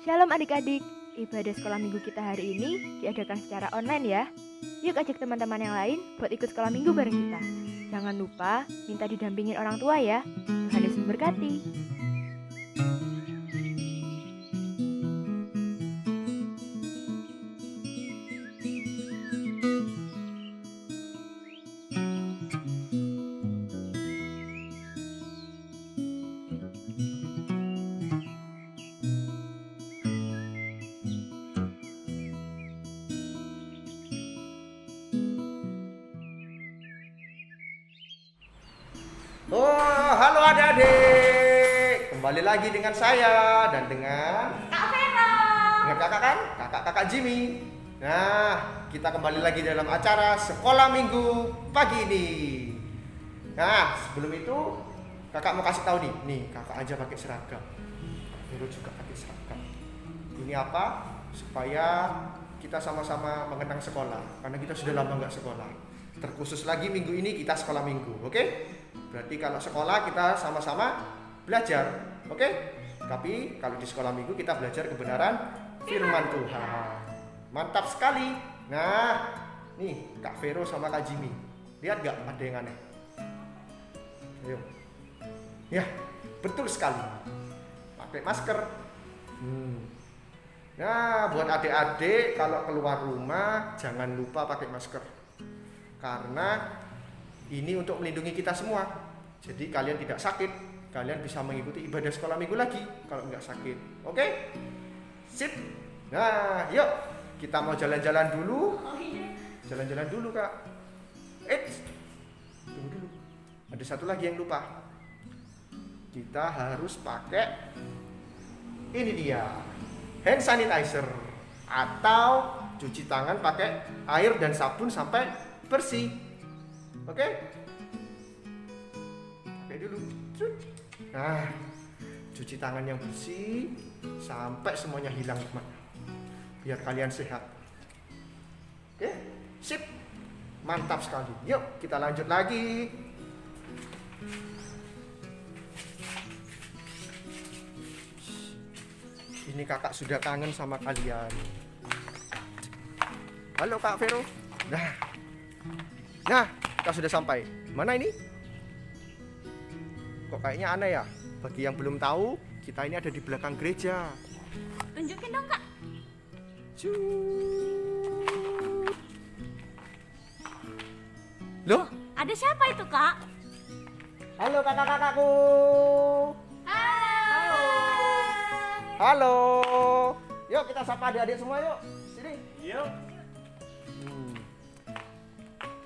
Shalom adik-adik, ibadah sekolah minggu kita hari ini diadakan secara online ya. Yuk ajak teman-teman yang lain buat ikut sekolah minggu bareng kita. Jangan lupa minta didampingin orang tua ya. Tuhan Yesus memberkati. Oh, halo adik-adik. Kembali lagi dengan saya dan dengan Kak Vero. dengan kakak kan? Kakak Jimmy. Nah, kita kembali lagi dalam acara sekolah minggu pagi ini. Nah, sebelum itu kakak mau kasih tahu nih kakak aja pakai seragam. Vero juga pakai seragam. Ini apa? Supaya kita sama-sama mengenang sekolah. Karena kita sudah lama nggak sekolah. Terkhusus lagi minggu ini kita sekolah minggu, oke? Berarti kalau sekolah kita sama-sama belajar, oke? Tapi kalau di sekolah minggu kita belajar kebenaran firman Tuhan. Mantap sekali. Nah, nih Kak Vero sama Kak Jimmy. Lihat gak ada yang aneh? Ayo. Ya, betul sekali. Pakai masker. Nah, buat adik-adik kalau keluar rumah jangan lupa pakai masker. Karena ini untuk melindungi kita semua. Jadi kalian tidak sakit, kalian bisa mengikuti ibadah sekolah minggu lagi kalau nggak sakit. Oke? Sip. Nah, yuk kita mau jalan-jalan dulu. Jalan-jalan dulu, Kak. Tunggu dulu. Ada satu lagi yang lupa. Kita harus pakai ini dia, hand sanitizer atau cuci tangan pakai air dan sabun sampai bersih. Oke? Pakai dulu. Nah, cuci tangan yang bersih sampai semuanya hilang, teman. Biar kalian sehat. Oke? Sip. Mantap sekali. Yuk, kita lanjut lagi. Ini kakak sudah kangen sama kalian. Halo Kak Vero. Nah, kita sudah sampai. Mana ini? Kok kayaknya aneh ya? Bagi yang belum tahu, kita ini ada di belakang gereja. Tunjukin dong, Kak. Loh? Ada siapa itu, Kak? Halo kakak-kakakku. Halo. Halo. Yuk kita sapa adik-adik semua yuk. Sini. Yuk.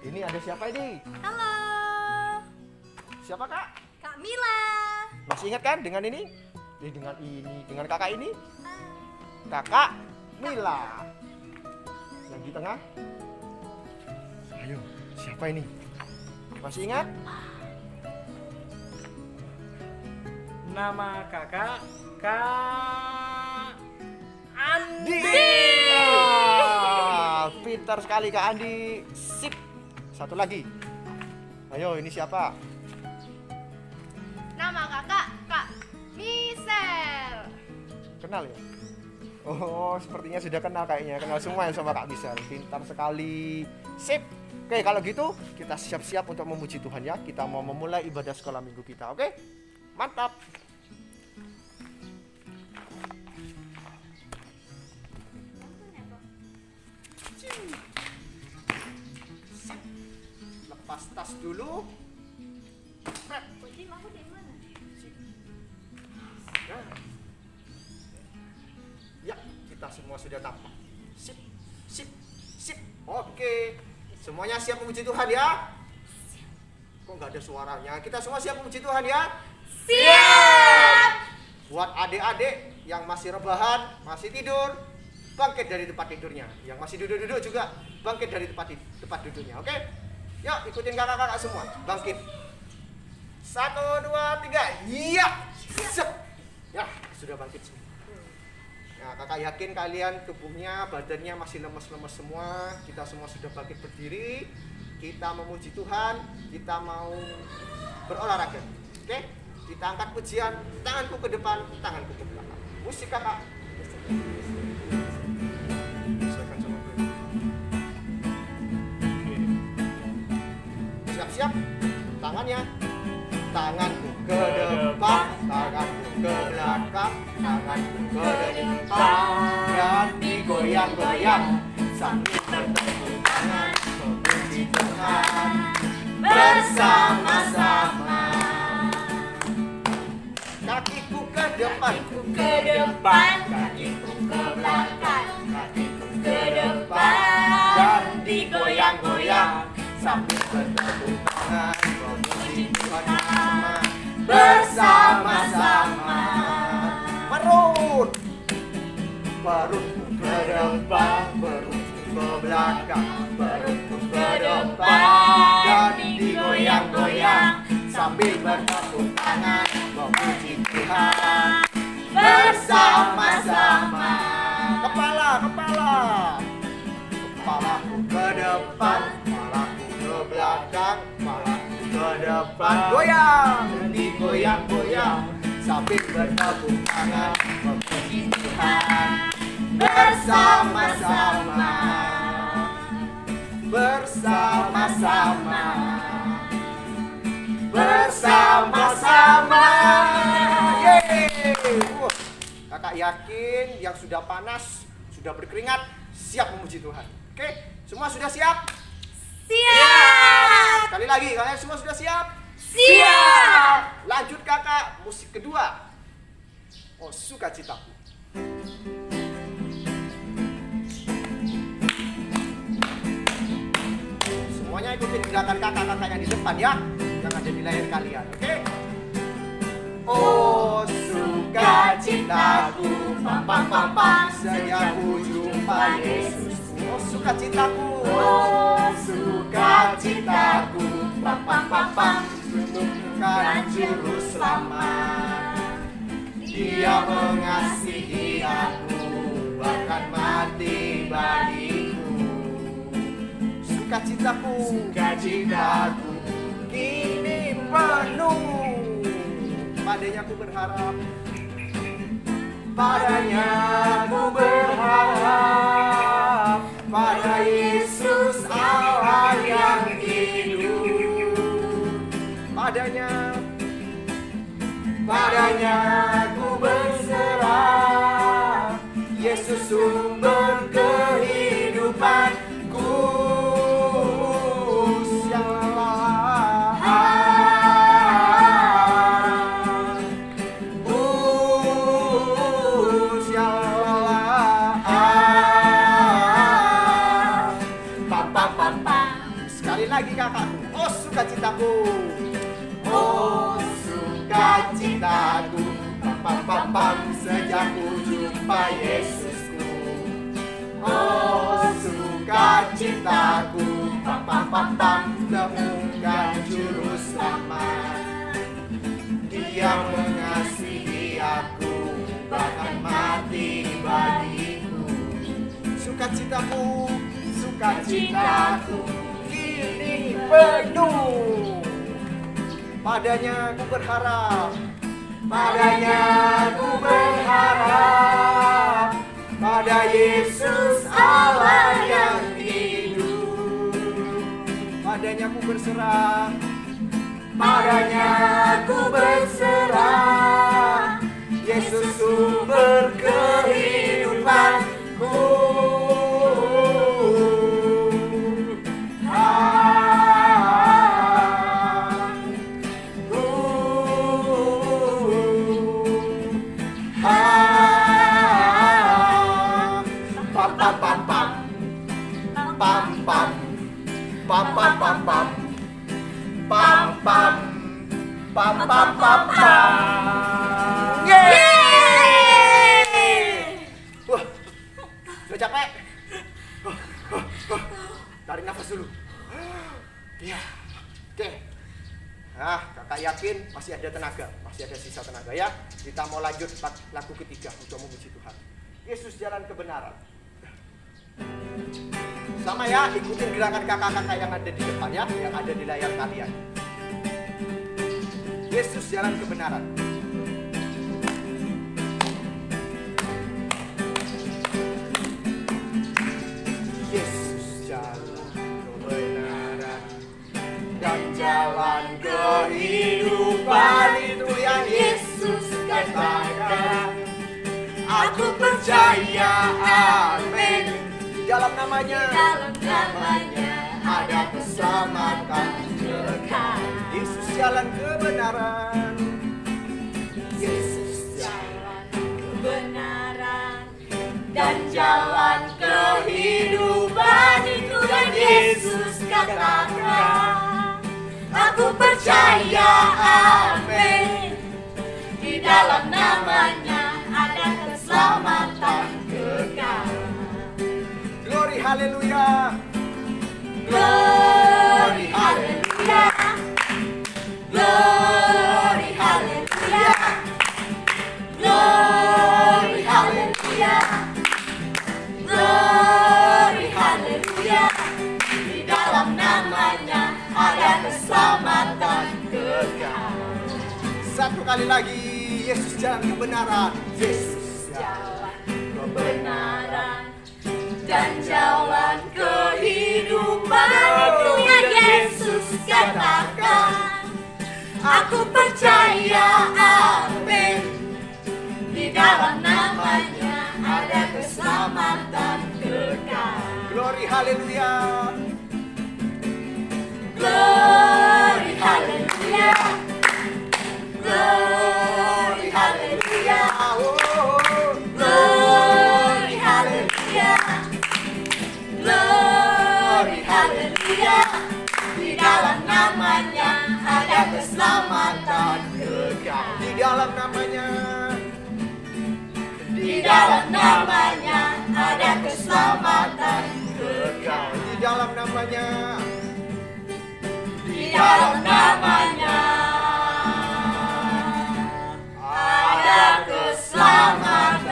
Ini ada siapa ini? Halo. Siapa Kak? Kak Mila. Masih ingat kan dengan ini? Dengan kakak ini? Kakak Mila. Yang di tengah? Ayo, siapa ini? Masih ingat? Nama kakak Kak Andi. Pintar sekali Kak Andi. Sip. Satu lagi. Ayo, ini siapa? Nama kakak Kak Misel. Kenal ya? Oh, sepertinya sudah kenal kayaknya. Kenal semua yang sama Kak Misal. Pintar sekali. Sip. Oke, kalau gitu kita siap-siap untuk memuji Tuhan ya. Kita mau memulai ibadah sekolah minggu kita, oke? Mantap. Lepas tas dulu. Jim, aku di mana? Nah. Ya, kita semua sudah tampak. Sip, sip, sip. Oke. Semuanya siap memuji Tuhan ya? Kok nggak ada suaranya? Kita semua siap memuji Tuhan ya? Siap. Buat adik-adik yang masih rebahan, masih tidur, bangkit dari tempat tidurnya. Yang masih duduk-duduk juga bangkit dari tempat duduknya. Oke? Yuk, ikutin kakak-kakak semua. Bangkit. 1, 2, 3. Iya. Sep. Ya, sudah bangkit semua. Nah, kakak yakin kalian tubuhnya, badannya masih lemes-lemes semua. Kita semua sudah bangkit berdiri. Kita memuji Tuhan. Kita mau berolahraga. Oke? Kita angkat pujian. Tanganku ke depan, tanganku ke belakang. Musik kakak. Sesuaikan sama gue. Siap-siap. Tangannya. Tanganku ke depan, tanganku ke belakang, tanganku ke depan, dan digoyang-goyang sambil bertepuk tangan memuji Tuhan bersama-sama. Kakiku ke depan, Ke depan, kakiku ke belakang, kakiku ke depan, dan digoyang-goyang sambil bertepuk tangan memuji Tuhan bersama-sama. Perut, perutku ke depan, perutku ke belakang, perutku ke depan, dan digoyang-goyang sambil bertepuk tangan memuji Tuhan bersama-sama. Kepala, kepala, kepalaku ke depan, kepalaku ke belakang, kepalaku ke depan, goyang, digoyang-goyang sambil bertepuk tangan memuji Tuhan bersama-sama, bersama-sama, bersama-sama. Yeay. Kakak yakin yang sudah panas, sudah berkeringat, siap memuji Tuhan. Oke, semua sudah siap? siap, Sekali lagi, kalian semua sudah siap? siap. Lanjut kakak, musik kedua. Oh, sukacitaku. Semuanya ikutin gerakan kakak-kakak yang di depan ya, yang ada di layar kalian, oke? Oh, sukacitaku, pam pam pam pam, sejak ku jumpa Yesus. Oh, sukacitaku, oh, sukacitaku, pam pam pam pam, menemukan juru selamat. Dia mengasihi aku, bahkan mati bagiku. Sukacitaku, sukacitaku, kini penuh. Padanya ku berharap, padanya ku berharap, pada Yesus Allah yang hidup. Padanya ku berserah, Yesus sumber kehidupanku. Sekali lagi kakakku, oh sukacitaku, oh sukacitaku, pam pam pam, sejak ku jumpa Yesusku. Oh sukacitaku, pam pam pam pam, temukan juru selamat. Dia mengasihi aku, bahkan mati bagiku. Sukacitaku, sukacitaku, kini penuh. Padanya ku berharap, padanya ku berharap, pada Yesus Allah yang hidup. Padanya ku berserah, padanya ku berserah, Yesus sumber kehidupanku. Pam pam pam pam pam pam pam pam pam pam. Yeay! Wah, udah capek. Tarik nafas dulu. Iya, oke. Nah, kakak yakin masih ada tenaga, masih ada sisa tenaga ya. Kita mau lanjut lagu ketiga untuk memuji Tuhan. Yesus jalan kebenaran. Sama ya, ikutin gerakan kakak-kakak yang ada di depan ya, yang ada di layar kalian. Yesus jalan kebenaran. Aku percaya, amin. Di dalam namanya Dalam namanya ada keselamatan kekal. Yesus jalan kebenaran. Yesus jalan kebenaran dan jalan kehidupan, itu yang Yesus katakan. Aku percaya, amin. Di dalam namanya ada keselamatan kekal. Glory haleluya. Glory haleluya. Glory haleluya. Glory haleluya. Glory haleluya. Di dalam namanya ada keselamatan kekal. Satu kali lagi, Yesus jalan kebenaran. Yesus Jalan kebenaran dan jalan kehidupan, itu yang Yesus katakan. Aku percaya, amin. Di dalam namanya ada keselamatan kekal. Glory haleluya. Glory haleluya. Glory haleluya. Glory haleluya. Glory haleluya. Di dalam namanya ada keselamatan kekal. Di dalam namanya. Di dalam namanya ada keselamatan kekal. Di dalam namanya. Di dalam namanya ada keselamatan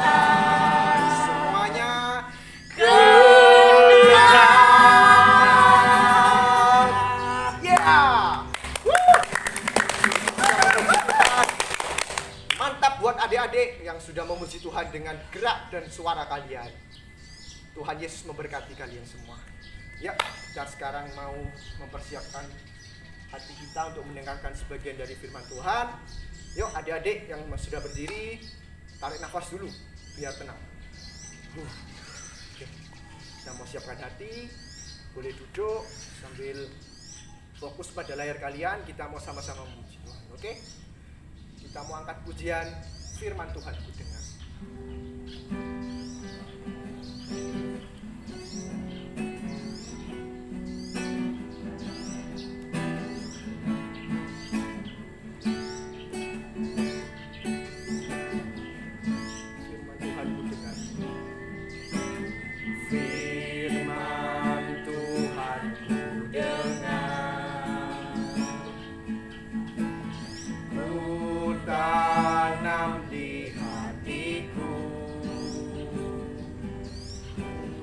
Semuanya. kekal. Yeah. Mantap buat adik-adik yang sudah memuji Tuhan dengan gerak dan suara kalian. Tuhan Yesus memberkati kalian semua. Ya, kita sekarang mau mempersiapkan hati kita untuk mendengarkan sebagian dari firman Tuhan. Yuk adik-adik yang sudah berdiri, tarik nafas dulu biar tenang. Oke. Kita mau siapkan hati, boleh duduk sambil fokus pada layar kalian. Kita mau sama-sama memuji Tuhan, oke? Kita mau angkat pujian firman Tuhan, ku dengar. Firman Tuhan, ku dengar. Firman Tuhan, ku dengar. Ku tanam di hatiku,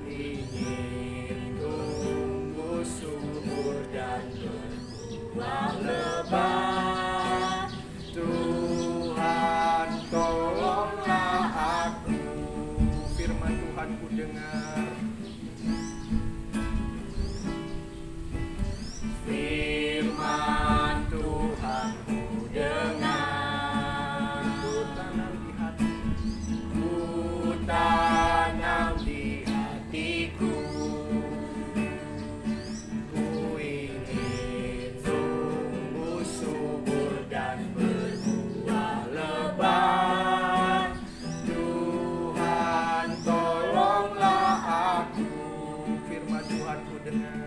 ingin tumbuh subur dan berbuah lebat. Tuhan tolonglah aku. Firman Tuhan ku dengar. Firman Tuhan ku dengar. Ku tanam di hatiku, ku tanam di hatiku. Ku ingin tumbuh subur dan berbuah lebat. Tuhan tolonglah aku. Firman Tuhan ku dengar.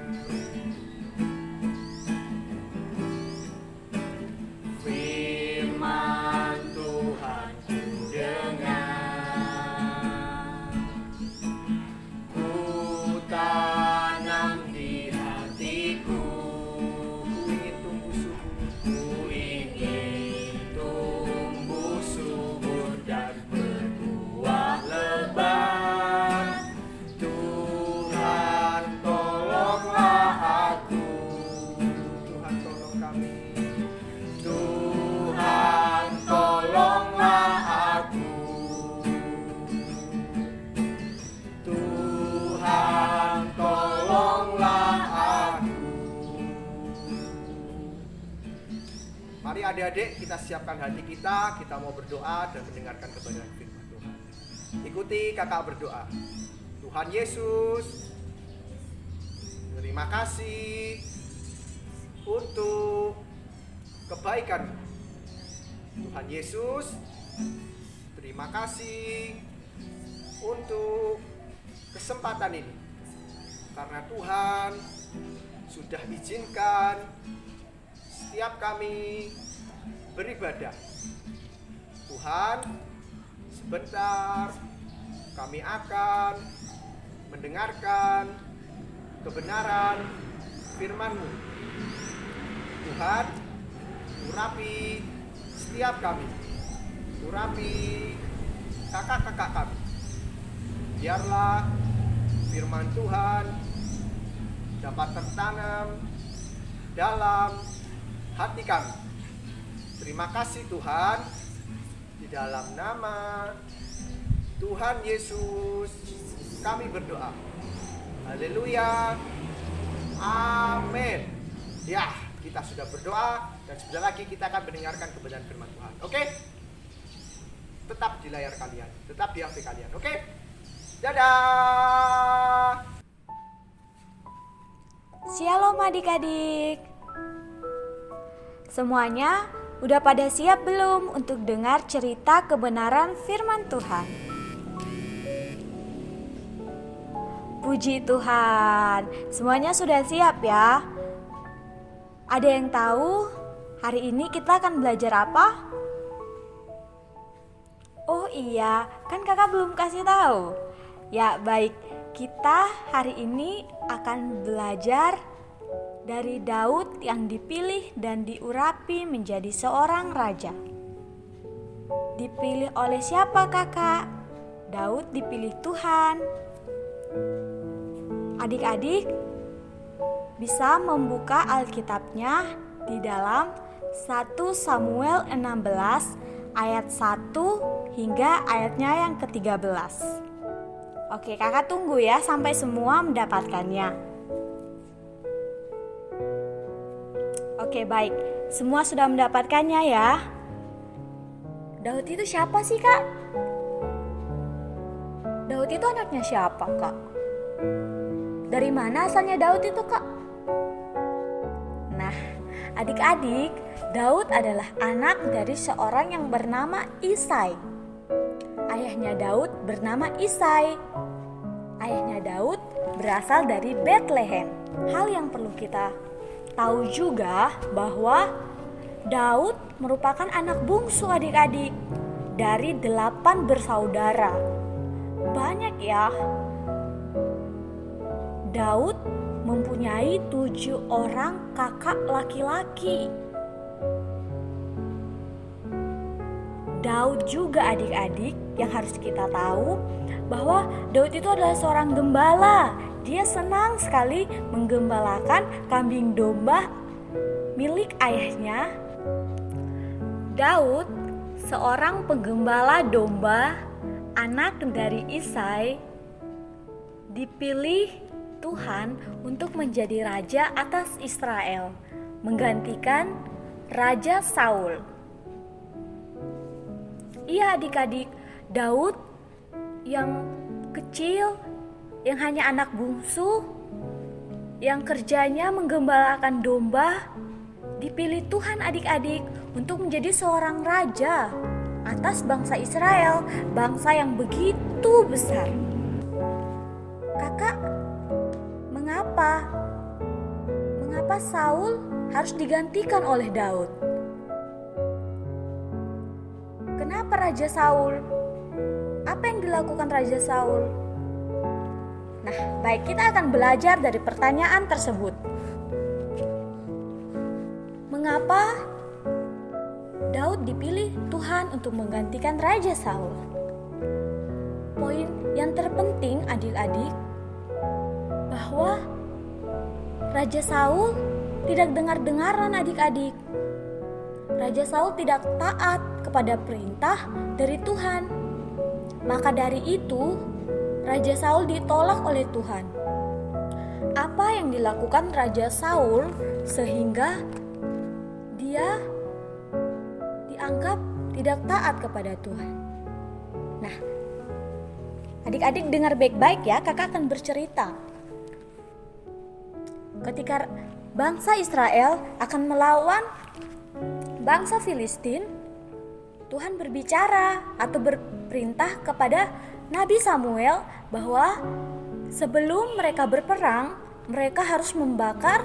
Firman Tuhan ku dengar. Ku tanam di hatiku, ku ingin tumbuh subur. Ku ingin tumbuh subur dan berbuah lebat. Tuhan tolonglah aku. Tuhan tolong kami. Tuhan tolonglah aku. Tuhan tolonglah aku. Mari adik-adik kita siapkan hati kita mau berdoa dan mendengarkan kebenaran firman Tuhan. Ikuti kakak berdoa. Tuhan Yesus, terima kasih untuk kebaikan. Tuhan Yesus, terima kasih untuk kesempatan ini. Karena Tuhan sudah izinkan setiap kami beribadah. Tuhan, sebentar kami akan mendengarkan kebenaran firman-Mu. Tuhan, urapi setiap kami, urapi kakak-kakak kami. Biarlah firman Tuhan dapat tertanam dalam hati kami. Terima kasih Tuhan, di dalam nama Tuhan Yesus kami berdoa. Haleluya. Amin. Ya, kita sudah berdoa dan sebentar lagi kita akan mendengarkan kebenaran firman Tuhan. Oke? Tetap di layar kalian, tetap di HP kalian. Oke? Dadah. Shalom adik-adik. Semuanya udah pada siap belum untuk dengar cerita kebenaran firman Tuhan? Puji Tuhan, semuanya sudah siap ya? Ada yang tahu hari ini kita akan belajar apa? Oh iya, kan kakak belum kasih tahu. Ya baik, kita hari ini akan belajar dari Daud yang dipilih dan diurapi menjadi seorang raja. Dipilih oleh siapa kakak? Daud dipilih Tuhan. Adik-adik bisa membuka Alkitabnya di dalam 1 Samuel 16 ayat 1 hingga ayatnya yang ke-13. Oke, kakak tunggu ya sampai semua mendapatkannya. Oke, baik. Semua sudah mendapatkannya ya. Daud itu siapa sih, Kak? Daud itu anaknya siapa, Kak? Dari mana asalnya Daud itu, Kak? Nah, adik-adik, Daud adalah anak dari seorang yang bernama Isai. Ayahnya Daud bernama Isai. Ayahnya Daud berasal dari Bethlehem. Hal yang perlu kita tahu juga bahwa Daud merupakan anak bungsu adik-adik dari 8 bersaudara. Banyak ya. Daud mempunyai 7 orang kakak laki-laki. Daud juga adik-adik yang harus kita tahu bahwa Daud itu adalah seorang gembala. Dia senang sekali menggembalakan kambing domba milik ayahnya. Daud, seorang penggembala domba, anak dari Isai, dipilih Tuhan untuk menjadi raja atas Israel, menggantikan Raja Saul. Iya adik-adik, Daud yang kecil, yang hanya anak bungsu, yang kerjanya menggembalakan domba, dipilih Tuhan adik-adik untuk menjadi seorang raja atas bangsa Israel, bangsa yang begitu besar. Kakak, mengapa Saul harus digantikan oleh Daud? Kenapa Raja Saul? Apa yang dilakukan Raja Saul? Nah, baik, kita akan belajar dari pertanyaan tersebut. Mengapa Daud dipilih Tuhan untuk menggantikan Raja Saul? Poin yang terpenting adik-adik, bahwa Raja Saul tidak dengar-dengaran adik-adik. Raja Saul tidak taat kepada perintah dari Tuhan. Maka dari itu, Raja Saul ditolak oleh Tuhan. Apa yang dilakukan Raja Saul sehingga dia dianggap tidak taat kepada Tuhan? Nah, Adik-adik dengar baik-baik ya, kakak akan bercerita. Ketika bangsa Israel akan melawan bangsa Filistin, Tuhan berbicara atau berperintah kepada Nabi Samuel bahwa sebelum mereka berperang, mereka harus membakar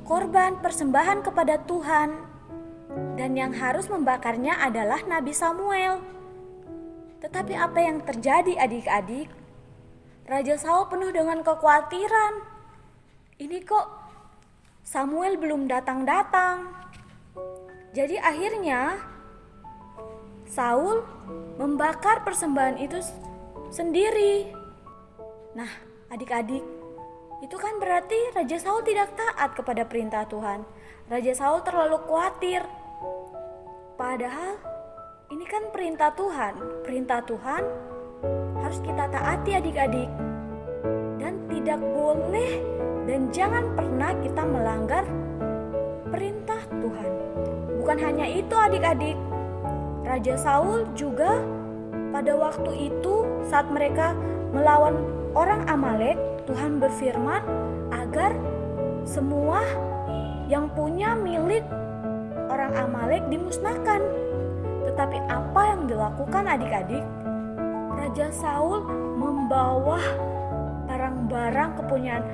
korban persembahan kepada Tuhan. Dan yang harus membakarnya adalah Nabi Samuel. Tetapi apa yang terjadi adik-adik? Raja Saul penuh dengan kekhawatiran. Ini kok Samuel belum datang-datang. Jadi akhirnya Saul membakar persembahan itu sendiri. Nah, adik-adik, itu kan berarti Raja Saul tidak taat kepada perintah Tuhan. Raja Saul terlalu khawatir. Padahal ini kan perintah Tuhan. Perintah Tuhan harus kita taati adik-adik. Dan tidak boleh dan jangan pernah kita melanggar perintah Tuhan. Bukan hanya itu adik-adik. Raja Saul juga pada waktu itu saat mereka melawan orang Amalek, Tuhan berfirman agar semua yang punya milik orang Amalek dimusnahkan. Tetapi apa yang dilakukan adik-adik? Raja Saul membawa barang-barang kepunyaan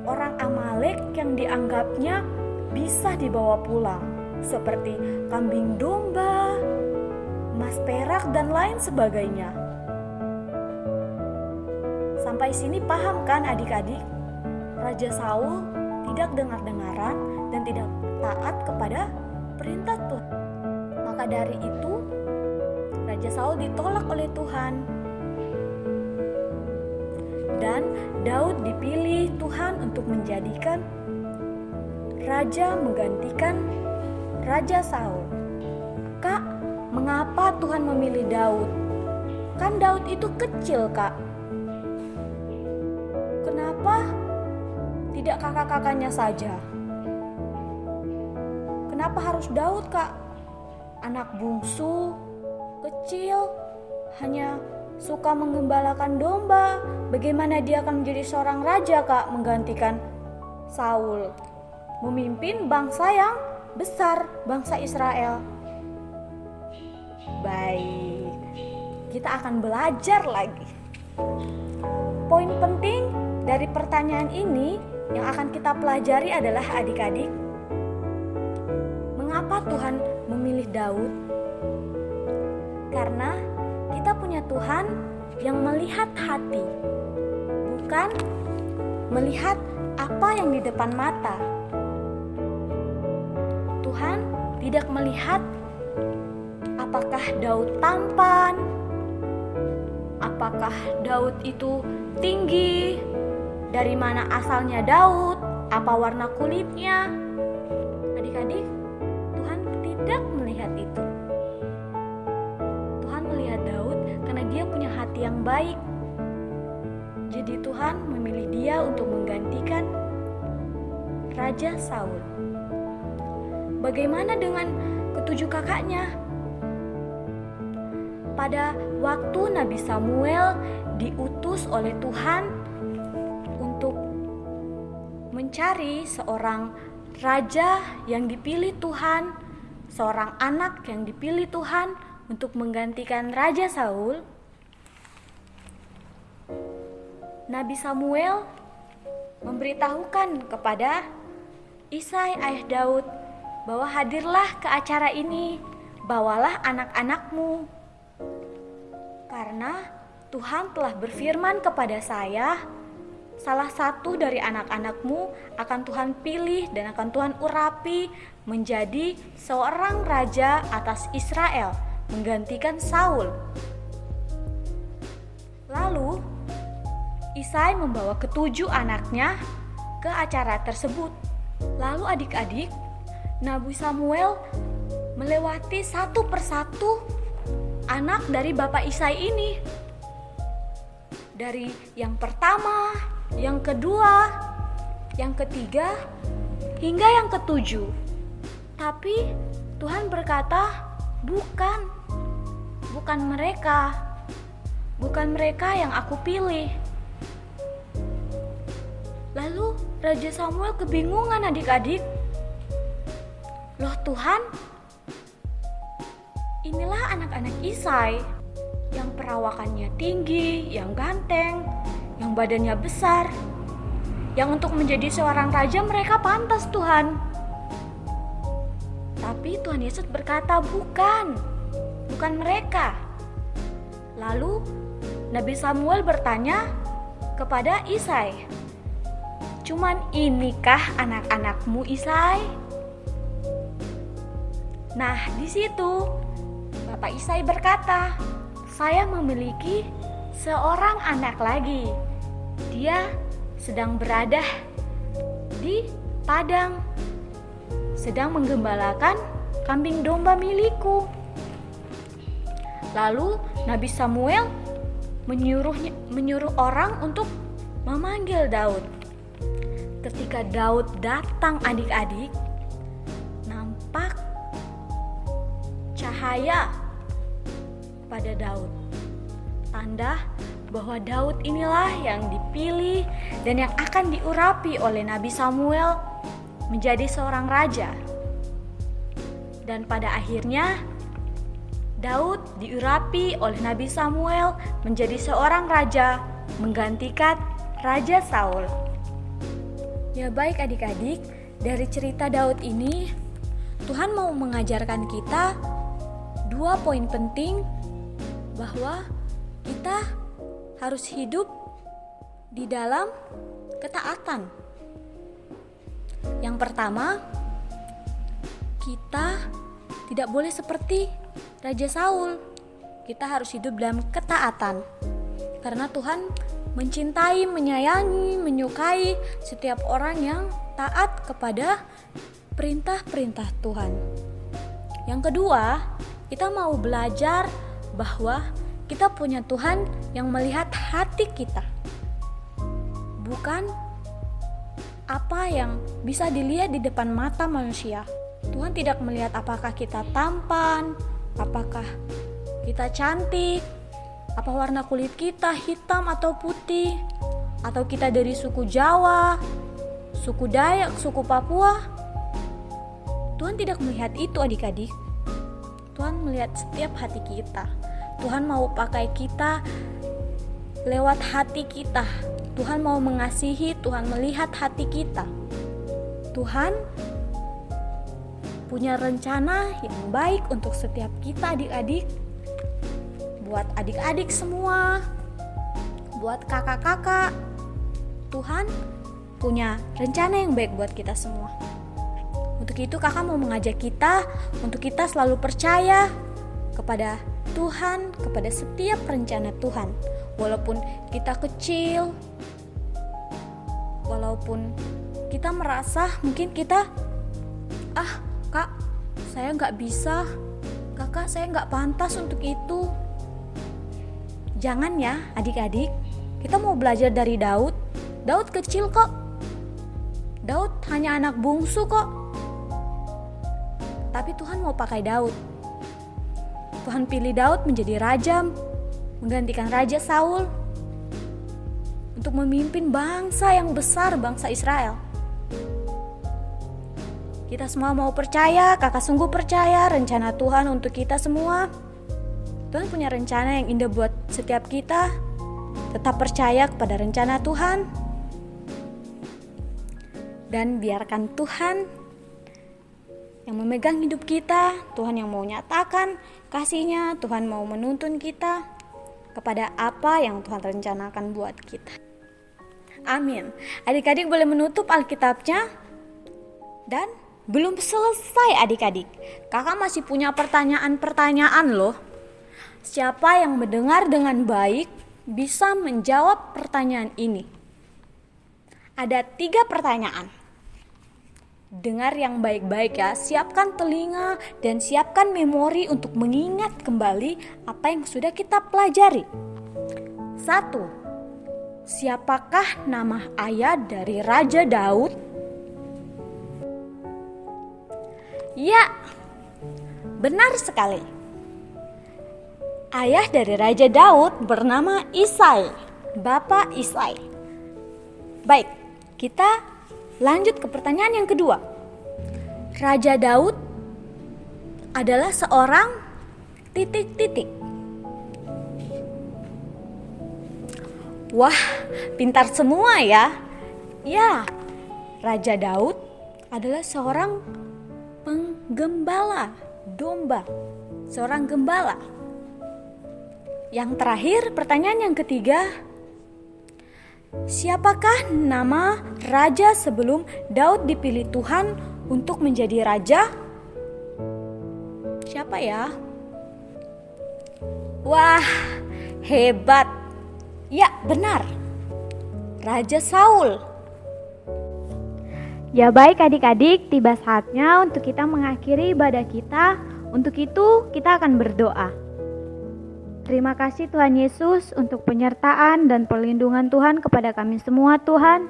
orang Amalek yang dianggapnya bisa dibawa pulang, seperti kambing domba, emas perak, dan lain sebagainya. Sampai sini paham kan adik-adik? Raja Saul tidak dengar-dengaran dan tidak taat kepada perintah Tuhan. Maka dari itu Raja Saul ditolak oleh Tuhan. Dan Daud dipilih Tuhan untuk menjadikan raja menggantikan Raja Saul. Kak, mengapa Tuhan memilih Daud? Kan Daud itu kecil, Kak. Kenapa tidak kakak-kakaknya saja? Kenapa harus Daud, Kak? Anak bungsu, kecil, hanya suka menggembalakan domba. Bagaimana dia akan menjadi seorang raja, Kak, menggantikan Saul, memimpin bangsa yang besar, bangsa Israel? Baik, kita akan belajar lagi. Poin penting dari pertanyaan ini yang akan kita pelajari adalah adik-adik, mengapa Tuhan memilih Daud? Karena kita punya Tuhan yang melihat hati, bukan melihat apa yang di depan mata. Tuhan tidak melihat apakah Daud tampan, apakah Daud itu tinggi, dari mana asalnya Daud, apa warna kulitnya. Adik-adik, Tuhan tidak melihat itu. Tuhan melihat Daud karena dia punya hati yang baik. Jadi Tuhan memilih dia untuk menggantikan Raja Saul. Bagaimana dengan ketujuh kakaknya? Pada waktu Nabi Samuel diutus oleh Tuhan untuk mencari seorang raja yang dipilih Tuhan, seorang anak yang dipilih Tuhan untuk menggantikan Raja Saul, Nabi Samuel memberitahukan kepada Isai ayah Daud bahwa hadirlah ke acara ini, bawalah anak-anakmu. Karena Tuhan telah berfirman kepada saya, salah satu dari anak-anakmu akan Tuhan pilih dan akan Tuhan urapi menjadi seorang raja atas Israel, menggantikan Saul. Lalu Isai membawa ketujuh anaknya ke acara tersebut. Lalu adik-adik, Nabi Samuel melewati satu persatu anak dari Bapak Isai ini. Dari yang pertama, yang kedua, yang ketiga, hingga yang ketujuh. Tapi Tuhan berkata, bukan mereka. bukan mereka yang aku pilih. Lalu Raja Samuel kebingungan adik-adik. Loh Tuhan, inilah anak-anak Isai yang perawakannya tinggi, yang ganteng, yang badannya besar, yang untuk menjadi seorang raja mereka pantas Tuhan. Tapi Tuhan Yesus berkata bukan mereka. Lalu Nabi Samuel bertanya kepada Isai, cuman inikah anak-anakmu Isai? Nah, di situ Bapak Isai berkata, saya memiliki seorang anak lagi. Dia sedang berada di padang, sedang menggembalakan kambing domba milikku. Lalu Nabi Samuel menyuruh orang untuk memanggil Daud. Ketika Daud datang adik-adik, nampak cahaya pada Daud. Tanda bahwa Daud inilah yang dipilih dan yang akan diurapi oleh Nabi Samuel menjadi seorang raja. Dan pada akhirnya Daud diurapi oleh Nabi Samuel menjadi seorang raja menggantikan Raja Saul. Ya baik adik-adik, dari cerita Daud ini Tuhan mau mengajarkan kita 2 poin penting, bahwa kita harus hidup di dalam ketaatan. Yang pertama, kita tidak boleh seperti Raja Saul. Kita harus hidup dalam ketaatan. Karena Tuhan mencintai, menyayangi, menyukai setiap orang yang taat kepada perintah-perintah Tuhan. Yang kedua, kita mau belajar bahwa kita punya Tuhan yang melihat hati kita, bukan apa yang bisa dilihat di depan mata manusia. Tuhan tidak melihat apakah kita tampan, apakah kita cantik, apa warna kulit kita hitam atau putih, atau kita dari suku Jawa, suku Dayak, suku Papua. Tuhan tidak melihat itu adik-adik. Tuhan melihat setiap hati kita. Tuhan mau pakai kita lewat hati kita. Tuhan mau mengasihi, Tuhan melihat hati kita. Tuhan punya rencana yang baik untuk setiap kita adik-adik. Buat adik-adik semua, buat kakak-kakak, Tuhan punya rencana yang baik buat kita semua. Untuk itu kakak mau mengajak kita untuk kita selalu percaya kepada Tuhan, kepada setiap rencana Tuhan. Walaupun kita kecil, walaupun kita merasa mungkin kita, kak, saya nggak bisa, kakak, saya nggak pantas untuk itu. Jangan ya adik-adik, kita mau belajar dari Daud. Daud kecil kok, Daud hanya anak bungsu kok. Tapi Tuhan mau pakai Daud. Tuhan pilih Daud menjadi raja, menggantikan Raja Saul, untuk memimpin bangsa yang besar, bangsa Israel. Kita semua mau percaya, kakak sungguh percaya rencana Tuhan untuk kita semua. Tuhan punya rencana yang indah buat setiap kita. Tetap percaya kepada rencana Tuhan. Dan biarkan Tuhan yang memegang hidup kita, Tuhan yang mau nyatakan kasih-Nya, Tuhan mau menuntun kita kepada apa yang Tuhan rencanakan buat kita. Amin. Adik-adik boleh menutup Alkitabnya. Dan belum selesai adik-adik. Kakak masih punya pertanyaan-pertanyaan loh. Siapa yang mendengar dengan baik bisa menjawab pertanyaan ini. Ada 3 pertanyaan. Dengar yang baik-baik ya, siapkan telinga dan siapkan memori untuk mengingat kembali apa yang sudah kita pelajari. 1. Siapakah nama ayah dari Raja Daud? Ya, benar sekali. ayah dari Raja Daud bernama Isai, Bapak Isai. Baik, kita lanjut ke pertanyaan yang kedua. Raja Daud adalah seorang titik-titik. Wah, pintar semua ya. Ya, Raja Daud adalah seorang penggembala domba. Seorang gembala. Yang terakhir, pertanyaan yang ketiga. Siapakah nama raja sebelum Daud dipilih Tuhan untuk menjadi raja? Siapa ya? Wah, hebat. Ya, benar. Raja Saul. Ya baik adik-adik, tiba saatnya untuk kita mengakhiri ibadah kita. Untuk itu kita akan berdoa. Terima kasih Tuhan Yesus untuk penyertaan dan perlindungan Tuhan kepada kami semua Tuhan.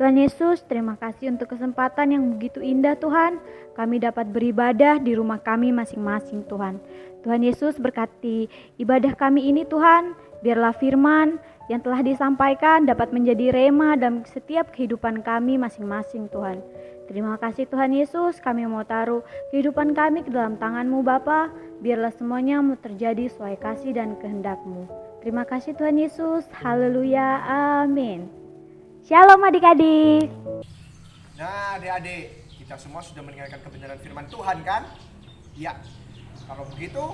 Tuhan Yesus, terima kasih untuk kesempatan yang begitu indah Tuhan. Kami dapat beribadah di rumah kami masing-masing Tuhan. Tuhan Yesus berkati ibadah kami ini Tuhan. Biarlah firman yang telah disampaikan dapat menjadi rema dalam setiap kehidupan kami masing-masing Tuhan. Terima kasih Tuhan Yesus, kami mau taruh kehidupan kami ke dalam tangan-Mu Bapa. Biarlah semuanya mau terjadi sesuai kasih dan kehendak-Mu. Terima kasih Tuhan Yesus, haleluya, amin. Shalom adik-adik. Nah adik-adik, kita semua sudah mendengarkan kebenaran firman Tuhan kan? Ya, kalau begitu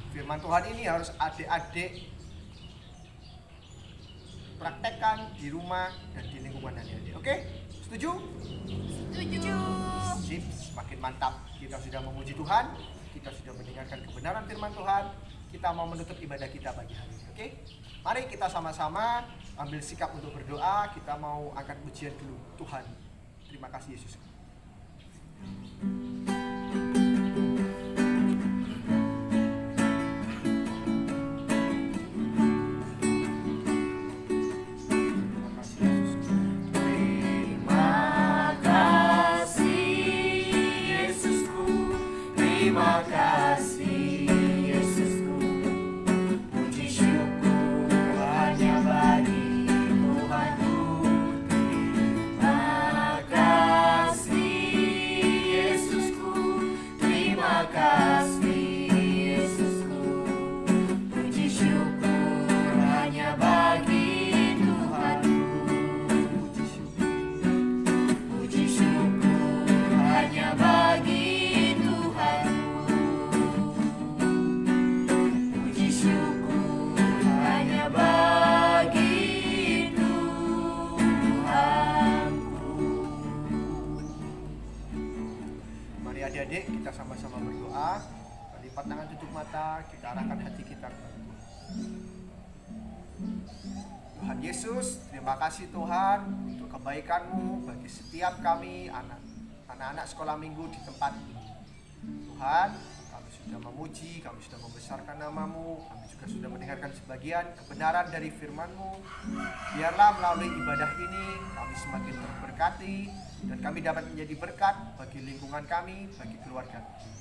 firman Tuhan ini harus adik-adik praktekkan di rumah dan di lingkungan adik-adik. Oke? Setuju? Setuju. Sip, semakin mantap. Kita sudah memuji Tuhan, kita sudah mendengarkan kebenaran firman Tuhan. Kita mau menutup ibadah kita pagi hari ini. Oke? Mari kita sama-sama ambil sikap untuk berdoa. Kita mau angkat pujian dulu. Tuhan, terima kasih Yesus. Adik-adik, kita sama-sama berdoa. Lipat tangan, tutup mata, kita arahkan hati kita kepada Tuhan. Tuhan Yesus, terima kasih Tuhan untuk kebaikan-Mu bagi setiap kami anak-anak sekolah minggu di tempat ini. Tuhan, kami sudah memuji, kami sudah membesarkan nama-Mu, kami juga sudah mendengarkan sebagian kebenaran dari firman-Mu. Biarlah melalui ibadah ini kami semakin terberkati dan kami dapat menjadi berkat bagi lingkungan kami, bagi keluarga kami.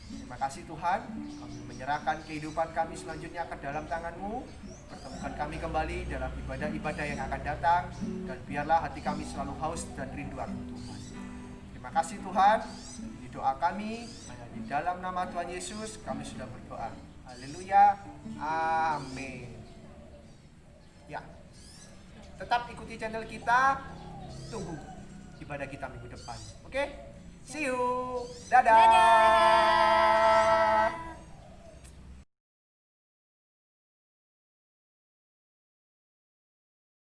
Terima kasih Tuhan, kami menyerahkan kehidupan kami selanjutnya ke dalam tangan-Mu. Pertemukan kami kembali dalam ibadah-ibadah yang akan datang, dan biarlah hati kami selalu haus dan rindu akan Tuhan. Terima kasih Tuhan, ini doa kami, hanya di dalam nama Tuhan Yesus kami sudah berdoa. Haleluya, amin. Ya, tetap ikuti channel kita, tunggu ibadah kita minggu depan. Oke? See you. Dadah.